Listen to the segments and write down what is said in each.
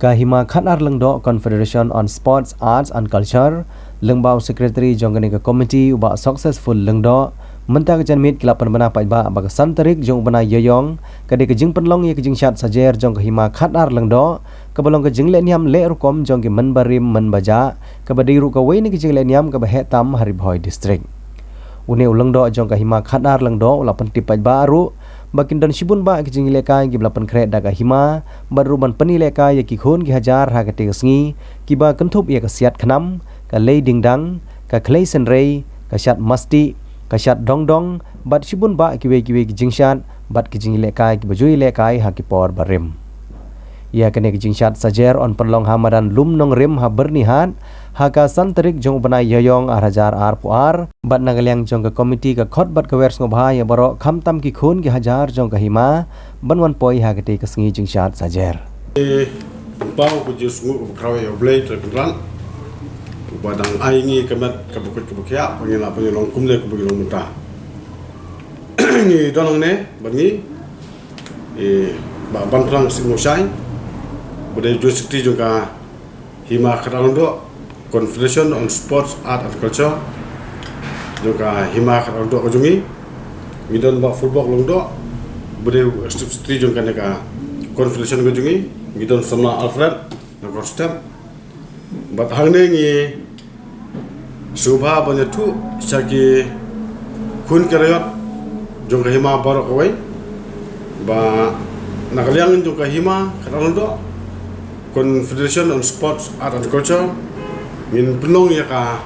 Kahima Khanar Lengdo Confederation on Sports, Arts and Culture Lengbau Secretary Jonggani ke Committee Uba Successful Lengdo Mentang Janmit Kilapan Bana Paiba Bag Santarik Jong Bana Yoyong Kadi Kejing Penlong Ye Kejing Syat Sajer Jong Kahima Khanar Lengdo Kebalong Kejing Leniam Le Rukom Jong Ki Menbarim Menbaja Kebadi Rukawai Ni Kejing Leniam Kebahetam Haribhoi District Une Ulengdo Jong Kahima Khanar Lengdo Ulapan Tipai Baru Bakin dan Shibun ba Kejing Lekai Ki Belapan Kret Daga Hima Baruban Peni Lekai Ye Ki Khun Ki Hajar Ha Kati Kesngi Kiba Kentup Ye Kesiat Khnam Ka Lei Dingdang Ka Klei Senrei Ka Syat Masti Kasyat dong bat Shibun ba kiwe Kejing Syat bat Kejing Lekai ki bajui Lekai ha ki por barim ia kene Kejing Syat sajer on perlong hamadan lum nong rim ha bernihat ha ka santarik jong banai yoyong hajar ar puar bat nagaliang jong ka komiti ka khot bat ka wers ngobha ya baro khamtam ki khun ki hajar jong ka hima banwan poi ha kete kasngi Kejing Syat sajer pau ku jus ngu krawe oblay terkenal badang aingi kemat kabukut kabukia pangila pangilong kumle kabukilong muta ni donong ne bangi ba bantrang singosai bude jusukti juga hima Khanar Confederation on Sports, Art and Culture juga hima Khanar ojungi midon ba football longdo bude jusukti juga neka Confederation ojungi midon sama Alfred nokor step bat hangne ngi Subha banyak tu sagi kun kerayat jongka hima barok away ba nakaliang jongka hima Khanar Confederation on Sports, Art and Culture min penong ya ka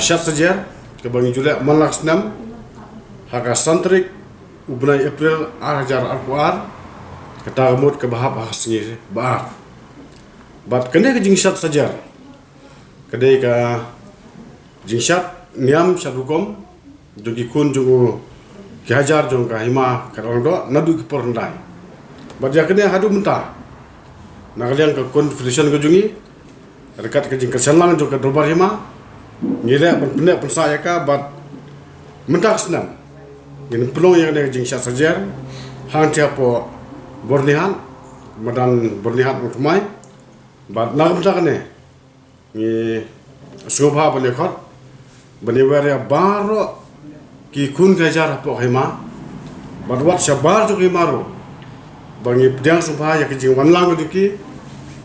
syat saja ke bangi julek malak senam haka santrik ubnai April hajar arpuar kata gemut ke bahap hasngi baar bat kene ke jing syat saja kedai ka jing syat niam syat hukum jogi kun jogo ki hajar jong ka hima Khanar nadu ki porndai bat ya kene hadu mentah nakaliang ke Confederation ke jungi dekat ke jing kesenlang jong ka dolbar hima ngile pendek pensaya ka bat mentah senam ngin pelong yang ke jing syat saja hang tiapo bornihan madan bornihan utumai bat nak mentah kene ni Shobha bane khot bane ware baro ki kun gajar po hema badwat shabar jo ki maro bangi pdiang Shobha ya kejing wanlang jo ki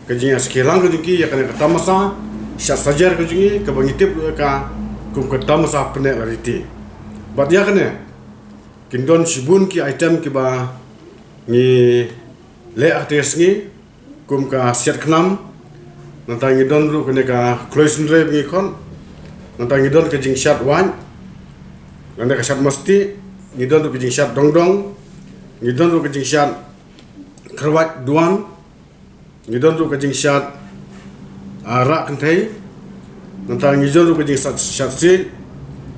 kejing askelang jo ki ya kana tamasa syat sajar jo ki ke bangi tip ka kum ka tamasa pne lariti bat ya kene kindon shibun ki item ki ba ni le artes ni kum ka syat khnam nantang idon ru kene ka kloisen re bingi kon nantang idon ke jing syat wan nanda ka syat masti idon ru ke jing syat dongdong idon ru ke jing syat kerwat duan idon ru ke jing syat rak kentai nantang idon ru ke jing syat si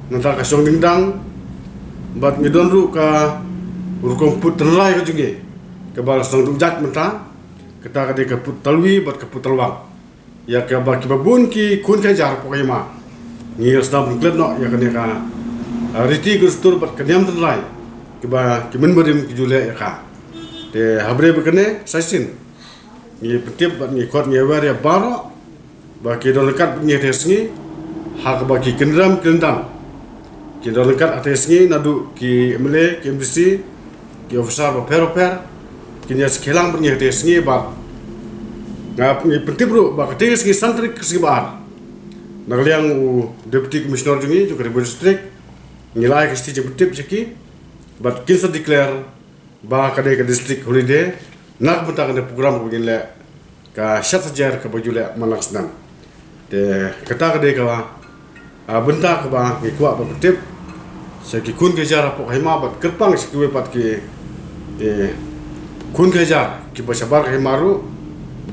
nantang ka song dingdang bat idon ru ka urkom put terlai ke jingi ke bal song dujat mentah kita kade ke put talwi bat ke put talwang ya ke ba ki babun ki kun ka jar po kema ni stam klub no ya kane ka riti gustur bat kanyam tenlai ki ba ki menberim ki jule ya ka te habre bekene sasin ni petip bat ni kot ni war ya baro ba ki don lekat ni tesngi hak ba ki kendram kendam ki don lekat atesngi nadu ki mele ki mdc ki officer ba peroper ki ni sekelang ni tesngi ba ngap ni pentip bro ba ketis ki santrik ki bar nakaliang deputy commissioner jungi juga di district ngilai ke stage pentip siki but kinsa declare ba kade ke district holiday nak betang de program ko le ka syat sajar ke bajule manaksnan te kata kade ka benta ka ba ki kwa ba pentip saki kun ke jar po hima bat kerpang siki we pat ki kun ke jar ki ba sabar ke maru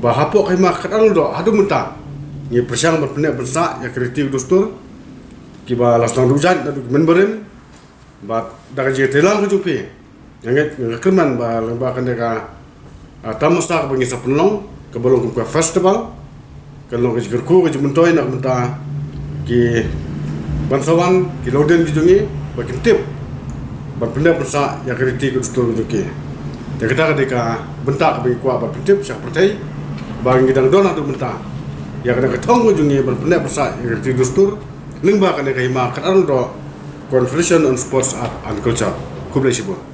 bahapok hima Khanar hadu mentah ni persyang berpenek bersak ya kreatif dostur kiba lasang dujan nadu menberim bat daga je telang ke jupi yanget ngakreman ba lembah kan ka tamasa bangi sapnong ke bolong ke festival kalau ke gerku ke mentoy nak mentah ki bansawan ki loden ki jungi bakin tip berpenek bersak ya kreatif dostur juki Ya kita ketika bentak bagi kuat berprinsip syak partai bagi ngidang dona tu bentak. Ya kena ketong ujungnya berpendak besar yang dustur lengba kena kahima kan do Confederation on Sports Art and Culture. Kublai sibuk.